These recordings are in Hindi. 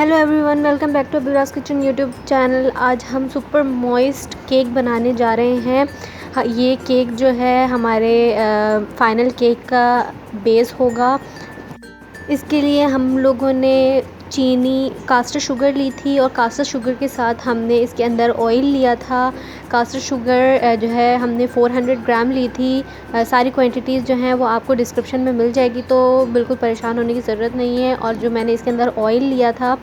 Hello everyone, welcome back to Abiraj kitchen YouTube channel. आज हम सुपर मॉइस्ट केक बनाने जा रहे हैं। ये केक जो है हमारे फाइनल केक का बेस होगा। इसके लिए हम लोगों ने चीनी कास्टर शुगर ली थी और कास्टर शुगर के साथ हमने इसके अंदर ऑयल लिया था। कास्टर शुगर जो है हमने 400 ग्राम ली थी। सारी क्वांटिटीज़ जो हैं वो आपको डिस्क्रिप्शन में मिल जाएगी, तो बिल्कुल परेशान होने की ज़रूरत नहीं है। और जो मैंने इसके अंदर ऑयल लिया था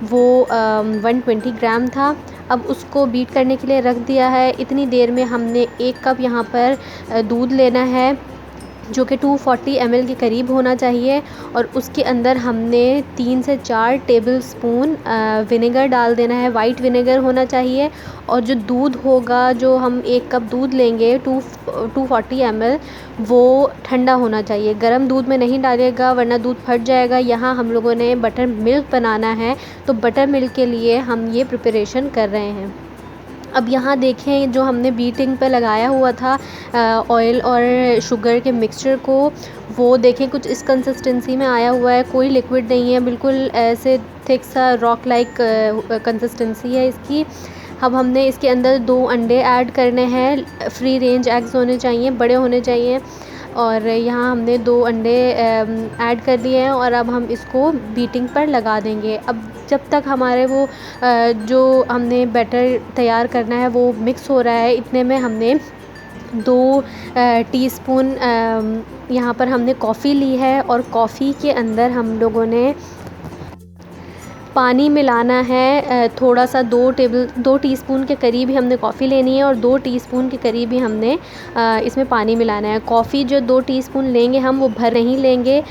वो 120 ग्राम था। अब उसको बीट करने के लिए रख दिया है। इतनी देर में हमने 1 कप यहाँ पर दूध लेना है जो कि 240 ml के करीब होना चाहिए, और उसके अंदर हमने 3 से 4 टेबल स्पून विनेगर डाल देना है। वाइट विनेगर होना चाहिए। और जो दूध होगा, जो हम 1 कप दूध लेंगे 240 ml, वो ठंडा होना चाहिए। गर्म दूध में नहीं डालेगा वरना दूध फट जाएगा। यहाँ हम लोगों ने बटर मिल्क बनाना है, तो बटर मिल्क के लिए हम ये प्रिपरेशन कर रहे हैं। अब यहाँ देखें, जो हमने बीटिंग पे लगाया हुआ था ऑयल और शुगर के मिक्सचर को, वो देखें कुछ इस कंसिस्टेंसी में आया हुआ है। कोई लिक्विड नहीं है, बिल्कुल ऐसे थिक सा रॉक लाइक कंसिस्टेंसी है इसकी। अब हमने इसके अंदर 2 अंडे ऐड करने हैं। फ्री रेंज एग्स होने चाहिए, बड़े होने चाहिए। और यहाँ हमने 2 अंडे ऐड कर दिए हैं और अब हम इसको बीटिंग पर लगा देंगे। अब जब तक हमारे वो जो हमने बैटर तैयार करना है वो मिक्स हो रहा है, इतने में हमने 2 टीस्पून यहाँ पर हमने कॉफ़ी ली है। और कॉफ़ी के अंदर हम लोगों ने पानी मिलाना है थोड़ा सा। 2 टीस्पून के करीब ही हमने कॉफ़ी लेनी है और 2 टीस्पून के करीब ही हमने इसमें पानी मिलाना है। कॉफ़ी जो 2 टीस्पून लेंगे हम, वो भर नहीं लेंगे।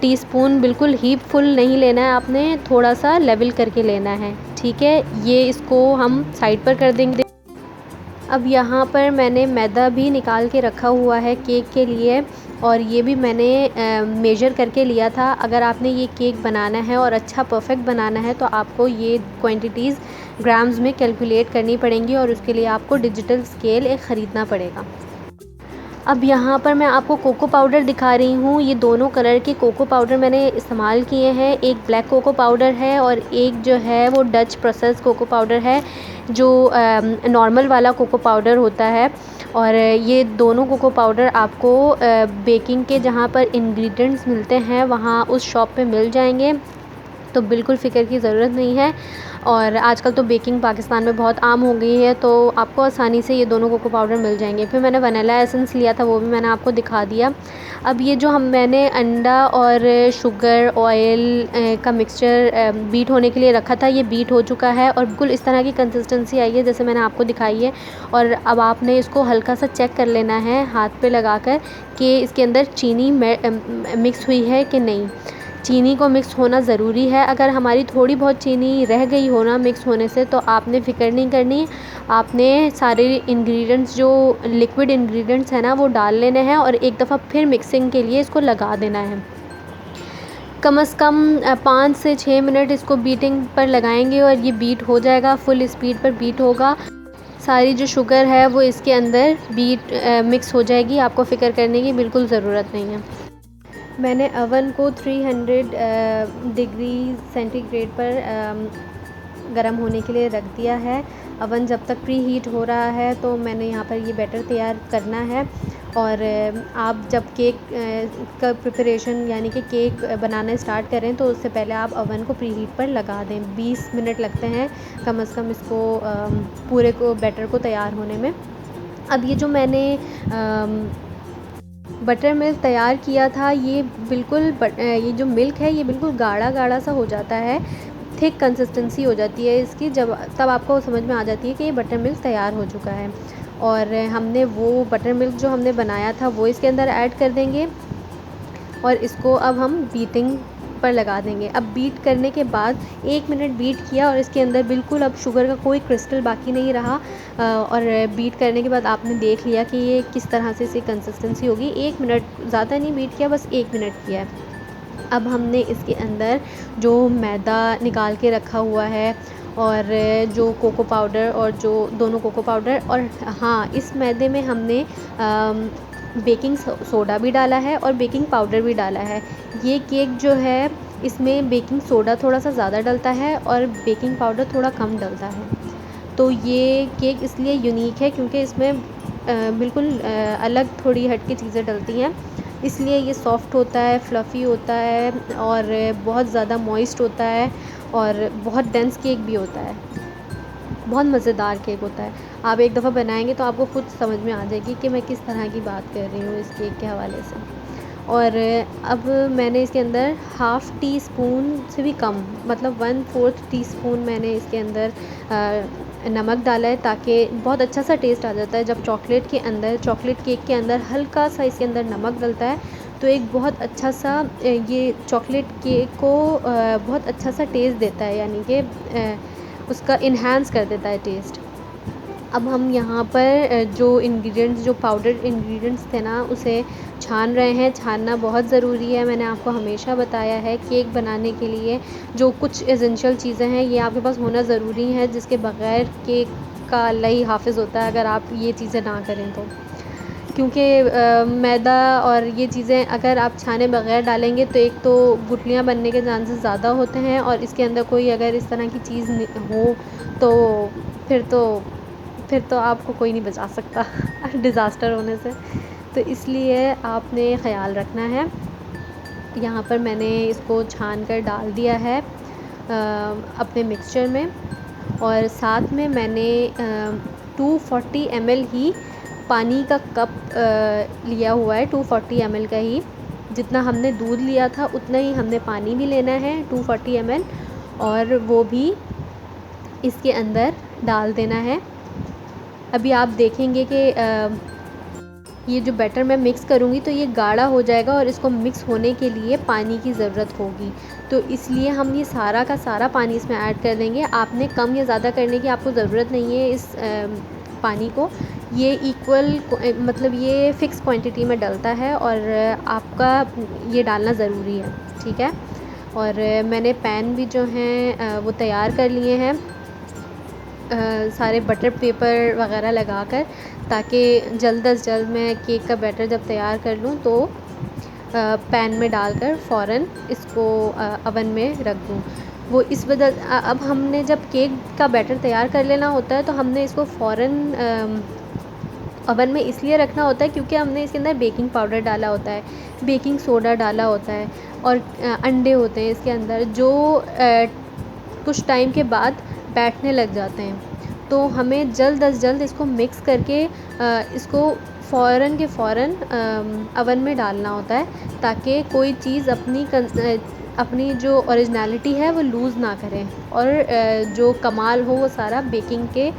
टीस्पून बिल्कुल ही फुल नहीं लेना है, आपने थोड़ा सा लेवल करके लेना है, ठीक है। ये इसको हम साइड पर कर देंगे। अब यहाँ पर मैंने मैदा भी निकाल के रखा हुआ है केक के लिए, और ये भी मैंने मेजर करके लिया था। अगर आपने ये केक बनाना है और अच्छा परफेक्ट बनाना है तो आपको ये क्वांटिटीज़ ग्राम्स में कैलकुलेट करनी पड़ेंगी, और उसके लिए आपको डिजिटल स्केल एक ख़रीदना पड़ेगा। अब यहाँ पर मैं आपको कोको पाउडर दिखा रही हूँ। ये दोनों कलर के कोको पाउडर मैंने इस्तेमाल किए हैं। एक ब्लैक कोको पाउडर है और एक जो है वो डच प्रोसेस कोको पाउडर है, जो नॉर्मल वाला कोको पाउडर होता है। और ये दोनों कोको पाउडर आपको बेकिंग के जहाँ पर इंग्रेडिएंट्स मिलते हैं वहाँ उस शॉप पे मिल जाएंगे, तो बिल्कुल फ़िक्र की ज़रूरत नहीं है। और आजकल तो बेकिंग पाकिस्तान में बहुत आम हो गई है, तो आपको आसानी से ये दोनों कोको पाउडर मिल जाएंगे। फिर मैंने वनीला एसेंस लिया था, वो भी मैंने आपको दिखा दिया। अब ये जो मैंने अंडा और शुगर ऑयल का मिक्सचर बीट होने के लिए रखा था, ये बीट हो चुका है और बिल्कुल इस तरह की कंसिस्टेंसी आई है जैसे मैंने आपको दिखाई है। और अब आपने इसको हल्का सा चेक कर लेना है हाथ पे लगाकर कि इसके अंदर चीनी मिक्स हुई है कि नहीं। चीनी को मिक्स होना ज़रूरी है। अगर हमारी थोड़ी बहुत चीनी रह गई हो ना मिक्स होने से, तो आपने फ़िक्र नहीं करनी। आपने सारे इंग्रेडिएंट्स, जो लिक्विड इंग्रेडिएंट्स हैं ना, वो डाल लेने हैं और एक दफ़ा फिर मिक्सिंग के लिए इसको लगा देना है। कम से कम 5 से 6 मिनट इसको बीटिंग पर लगाएंगे और ये बीट हो जाएगा। फुल स्पीड पर बीट होगा। सारी जो शुगर है वो इसके अंदर मिक्स हो जाएगी। आपको फ़िक्र करने की बिल्कुल ज़रूरत नहीं है। मैंने अवन को 300 डिग्री सेंटीग्रेड पर गरम होने के लिए रख दिया है। अवन जब तक प्री हीट हो रहा है, तो मैंने यहाँ पर ये बैटर तैयार करना है। और आप जब केक का प्रिपरेशन यानी कि केक बनाना स्टार्ट करें, तो उससे पहले आप अवन को प्री हीट पर लगा दें। 20 मिनट लगते हैं कम से कम इसको पूरे को बैटर को तैयार होने में। अब ये जो मैंने बटर मिल्क तैयार किया था, ये बिल्कुल ये जो मिल्क है ये बिल्कुल गाढ़ा गाढ़ा सा हो जाता है। थिक कंसिस्टेंसी हो जाती है इसकी, जब तब आपको समझ में आ जाती है कि ये बटर मिल्क तैयार हो चुका है। और हमने वो बटर मिल्क जो हमने बनाया था वो इसके अंदर ऐड कर देंगे और इसको अब हम बीटिंग पर लगा देंगे। अब बीट करने के बाद 1 मिनट बीट किया और इसके अंदर बिल्कुल अब शुगर का कोई क्रिस्टल बाकी नहीं रहा। और बीट करने के बाद आपने देख लिया कि ये किस तरह से इसकी कंसिस्टेंसी होगी। 1 मिनट, ज़्यादा नहीं बीट किया, बस 1 मिनट किया है। अब हमने इसके अंदर जो मैदा निकाल के रखा हुआ है और जो कोको पाउडर और जो दोनों कोको पाउडर, और हाँ, इस मैदे में हमने बेकिंग सोडा भी डाला है और बेकिंग पाउडर भी डाला है। ये केक जो है इसमें बेकिंग सोडा थोड़ा सा ज़्यादा डलता है और बेकिंग पाउडर थोड़ा कम डलता है। तो ये केक इसलिए यूनिक है क्योंकि इसमें बिल्कुल अलग थोड़ी हट के चीज़ें डलती हैं, इसलिए ये सॉफ़्ट होता है, फ्लफ़ी होता है और बहुत ज़्यादा मॉइस्ट होता है और बहुत डेंस केक भी होता है। बहुत मज़ेदार केक होता है। आप एक दफ़ा बनाएँगे तो आपको खुद समझ में आ जाएगी कि मैं किस तरह की बात कर रही हूँ इस केक के हवाले से। और अब मैंने इसके अंदर हाफ़ टी स्पून से भी कम, मतलब 1/4 टीस्पून मैंने इसके अंदर नमक डाला है, ताकि बहुत अच्छा सा टेस्ट आ जाता है जब चॉकलेट केक के अंदर हल्का सा इसके अंदर नमक डलता है, तो एक बहुत अच्छा सा ये चॉकलेट केक को बहुत अच्छा सा टेस्ट देता है, यानी कि उसका इन्हांस कर देता है टेस्ट। अब हम यहाँ पर जो पाउडर इंग्रेडिएंट्स थे ना, उसे छान रहे हैं। छानना बहुत ज़रूरी है। मैंने आपको हमेशा बताया है केक बनाने के लिए जो कुछ एसेंशियल चीज़ें हैं ये आपके पास होना ज़रूरी है, जिसके बग़ैर केक का अल्लाह ही हाफ़िज़ होता है अगर आप ये चीज़ें ना करें तो। क्योंकि मैदा और ये चीज़ें अगर आप छाने बग़ैर डालेंगे तो एक तो गुठलियाँ बनने के चांसेस ज़्यादा होते हैं, और इसके अंदर कोई अगर इस तरह की चीज़ हो तो फिर तो आपको कोई नहीं बचा सकता डिज़ास्टर होने से। तो इसलिए आपने ख़याल रखना है। यहाँ पर मैंने इसको छान कर डाल दिया है अपने मिक्सचर में, और साथ में मैंने 240 ml ही पानी का कप लिया हुआ है। 240 ml का ही, जितना हमने दूध लिया था उतना ही हमने पानी भी लेना है 240 ml, और वो भी इसके अंदर डाल देना है। अभी आप देखेंगे कि ये जो बैटर मैं मिक्स करूँगी तो ये गाढ़ा हो जाएगा और इसको मिक्स होने के लिए पानी की ज़रूरत होगी, तो इसलिए हम ये सारा का सारा पानी इसमें ऐड कर देंगे। आपने कम या ज़्यादा करने की आपको ज़रूरत नहीं है इस पानी को। ये इक्वल मतलब ये फ़िक्स क्वांटिटी में डलता है और आपका ये डालना ज़रूरी है, ठीक है। और मैंने पैन भी जो हैं वो तैयार कर लिए हैं सारे बटर पेपर वग़ैरह लगाकर, ताकि जल्द अज़ जल्द मैं केक का बैटर जब तैयार कर लूँ तो पैन में डालकर फ़ौरन इसको अवन में रख दूँ। वो इस वजह अब हमने जब केक का बैटर तैयार कर लेना होता है तो हमने इसको फ़ौरन अवन में इसलिए रखना होता है क्योंकि हमने इसके अंदर बेकिंग पाउडर डाला होता है, बेकिंग सोडा डाला होता है और अंडे होते हैं इसके अंदर, जो कुछ टाइम के बाद बैठने लग जाते हैं। तो हमें जल्द अज़ जल्द इसको मिक्स करके इसको फ़ौरन के फ़ौरन अवन में डालना होता है, ताकि कोई चीज़ अपनी जो ओरिजिनलिटी है वो लूज़ ना करें, और जो कमाल हो वो सारा बेकिंग के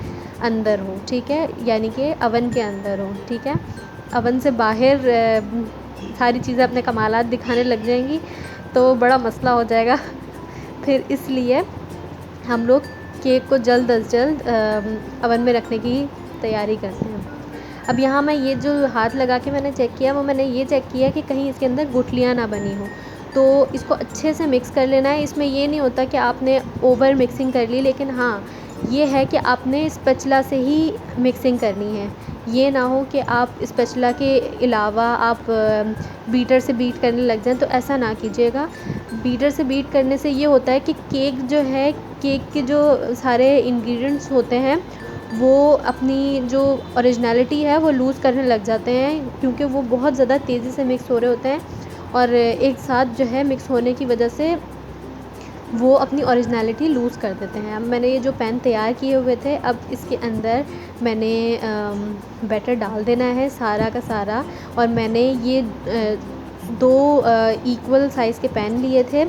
अंदर हो, ठीक है, यानी कि अवन के अंदर हो, ठीक है। अवन से बाहर सारी चीज़ें अपने कमालात दिखाने लग जाएंगी तो बड़ा मसला हो जाएगा फिर इसलिए हम लोग केक को जल्द अज़ जल्द अवन में रखने की तैयारी करते हैं। अब यहाँ मैं ये जो हाथ लगा के मैंने चेक किया, वो मैंने ये चेक किया कि कहीं इसके अंदर गुठलियाँ ना बनी हो, तो इसको अच्छे से मिक्स कर लेना है। इसमें ये नहीं होता कि आपने ओवर मिक्सिंग कर ली, लेकिन हाँ ये है कि आपने स्पैचुला से ही मिक्सिंग करनी है। ये ना हो कि आप स्पैचुला के अलावा आप बीटर से बीट करने लग जाएं, तो ऐसा ना कीजिएगा। बीटर से बीट करने से ये होता है कि केक जो है, केक के जो सारे इंग्रेडिएंट्स होते हैं वो अपनी जो ओरिजिनलिटी है वो लूज़ करने लग जाते हैं, क्योंकि वो बहुत ज़्यादा तेज़ी से मिक्स हो रहे होते हैं, और एक साथ जो है मिक्स होने की वजह से वो अपनी ओरिजिनलिटी लूज़ कर देते हैं। अब मैंने ये जो पैन तैयार किए हुए थे, अब इसके अंदर मैंने बैटर डाल देना है सारा का सारा, और मैंने ये 2 इक्वल साइज़ के पैन लिए थे।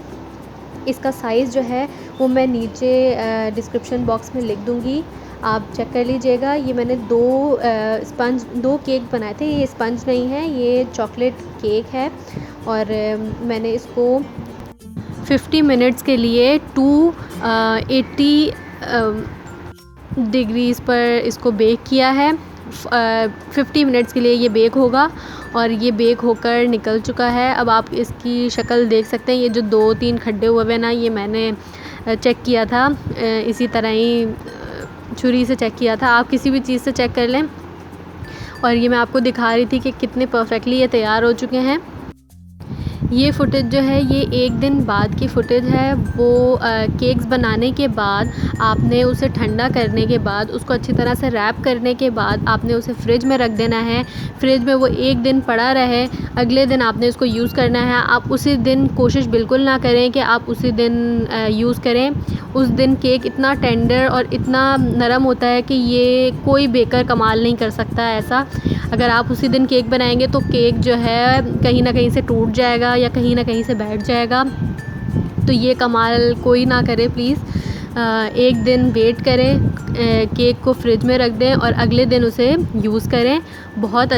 इसका साइज़ जो है वो मैं नीचे डिस्क्रिप्शन बॉक्स में लिख दूँगी, आप चेक कर लीजिएगा। ये मैंने 2 केक बनाए थे, ये स्पंज नहीं है, ये चॉकलेट केक है, और मैंने इसको 50 मिनट्स के लिए 280 डिग्रीज़ पर इसको बेक किया है। 50 मिनट्स के लिए ये बेक होगा, और ये बेक होकर निकल चुका है। अब आप इसकी शक्ल देख सकते हैं, ये जो 2-3 खड्डे हुए हैं ना, ये मैंने चेक किया था, इसी तरह ही छुरी से चेक किया था। आप किसी भी चीज़ से चेक कर लें। और ये मैं आपको दिखा रही थी कि कितने परफेक्टली ये तैयार हो चुके हैं। ये फ़ुटेज जो है ये एक दिन बाद की फ़ुटेज है। वो केक्स बनाने के बाद आपने उसे ठंडा करने के बाद उसको अच्छी तरह से रैप करने के बाद आपने उसे फ्रिज में रख देना है। फ्रिज में वो एक दिन पड़ा रहे, अगले दिन आपने इसको यूज़ करना है। आप उसी दिन कोशिश बिल्कुल ना करें कि आप उसी दिन यूज़ करें। उस दिन केक इतना टेंडर और इतना नरम होता है कि ये कोई बेकर कमाल नहीं कर सकता ऐसा। अगर आप उसी दिन केक बनाएंगे तो केक जो है कहीं ना कहीं से टूट जाएगा या कहीं ना कहीं से बैठ जाएगा। तो ये कमाल कोई ना करे प्लीज़। एक दिन वेट करें, केक को फ्रिज में रख दें और अगले दिन उसे यूज़ करें। बहुत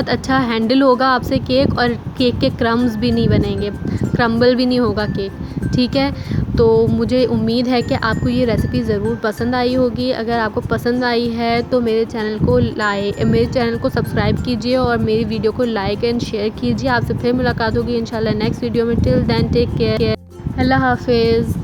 अच्छा हैंडल होगा आपसे केक, और केक के क्रम्स भी नहीं बनेंगे, क्रम्बल भी नहीं होगा केक। ठीक है, तो मुझे उम्मीद है कि आपको ये रेसिपी ज़रूर पसंद आई होगी। अगर आपको पसंद आई है तो मेरे चैनल को सब्सक्राइब कीजिए और मेरी वीडियो को लाइक एंड शेयर कीजिए। आपसे फिर मुलाकात होगी इंशाल्लाह नेक्स्ट वीडियो में। टिल देन टेक केयर, अल्लाह हाफिज़।